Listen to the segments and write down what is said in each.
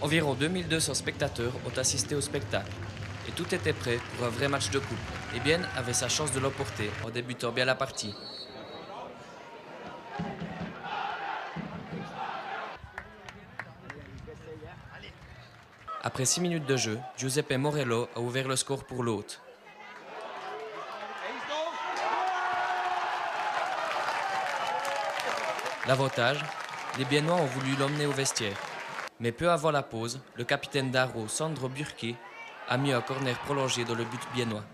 Environ 2200 spectateurs ont assisté au spectacle. Et tout était prêt pour un vrai match de coupe. Et Bienne avait sa chance de l'emporter en débutant bien la partie. Après 6 minutes de jeu, Giuseppe Morello a ouvert le score pour l'hôte. L'avantage, les Biennois ont voulu l'emmener au vestiaire. Mais peu avant la pause, le capitaine d'Aro, Sandro Burki, a mis un corner prolongé dans le but biennois.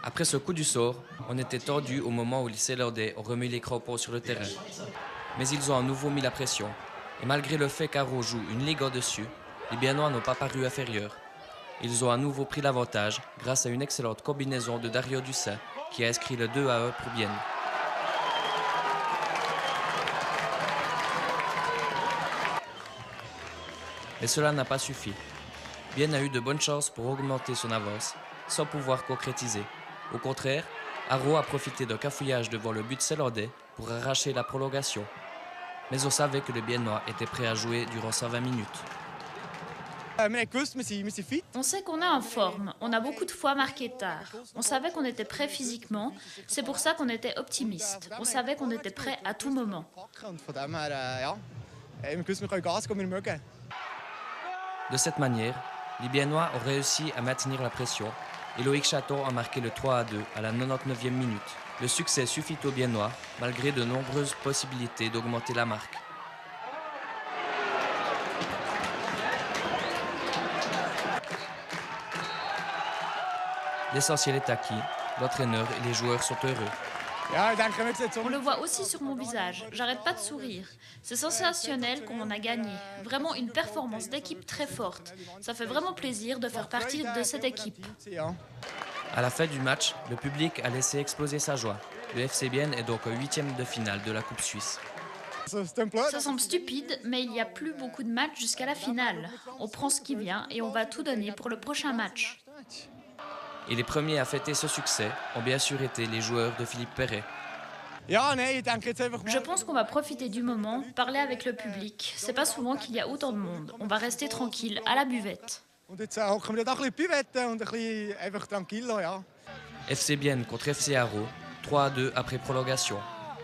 Après ce coup du sort, on était tendu au moment où les Célandais ont remis les crampons sur le terrain. Mais ils ont à nouveau mis la pression. Et malgré le fait qu'Aro joue une ligue au-dessus, les Biennois n'ont pas paru inférieurs. Ils ont à nouveau pris l'avantage grâce à une excellente combinaison de Dario Dussin qui a inscrit le 2-1 pour Bienne. Mais cela n'a pas suffi. Bienne a eu de bonnes chances pour augmenter son avance, sans pouvoir concrétiser. Au contraire, Aro a profité d'un cafouillage devant le but célandais pour arracher la prolongation. Mais on savait que les Biennois étaient prêts à jouer durant 120 minutes. On sait qu'on est en forme, on a beaucoup de fois marqué tard. On savait qu'on était prêt physiquement, c'est pour ça qu'on était optimiste. On savait qu'on était prêt à tout moment. De cette manière, les Biennois ont réussi à maintenir la pression et Loïc Chaton a marqué le 3-2 à la 99e minute. Le succès suffit aux Biennois, malgré de nombreuses possibilités d'augmenter la marque. L'essentiel est acquis, l'entraîneur et les joueurs sont heureux. On le voit aussi sur mon visage, j'arrête pas de sourire. C'est sensationnel qu'on en a gagné. Vraiment une performance d'équipe très forte. Ça fait vraiment plaisir de faire partie de cette équipe. À la fin du match, le public a laissé exploser sa joie. Le FC Bienne est donc au 8e de finale de la Coupe suisse. Ça semble stupide, mais il n'y a plus beaucoup de matchs jusqu'à la finale. On prend ce qui vient et on va tout donner pour le prochain match. Et les premiers à fêter ce succès ont bien sûr été les joueurs de Philippe Perret. Je pense qu'on va profiter du moment, parler avec le public. C'est pas souvent qu'il y a autant de monde. On va rester tranquille, à la buvette. FC Bienne contre FC Aro, 3-2 après prolongation.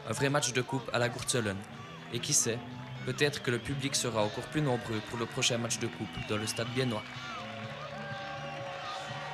Un vrai match de coupe à la Gurtzelen. Et qui sait, peut-être que le public sera encore plus nombreux pour le prochain match de coupe dans le stade biennois.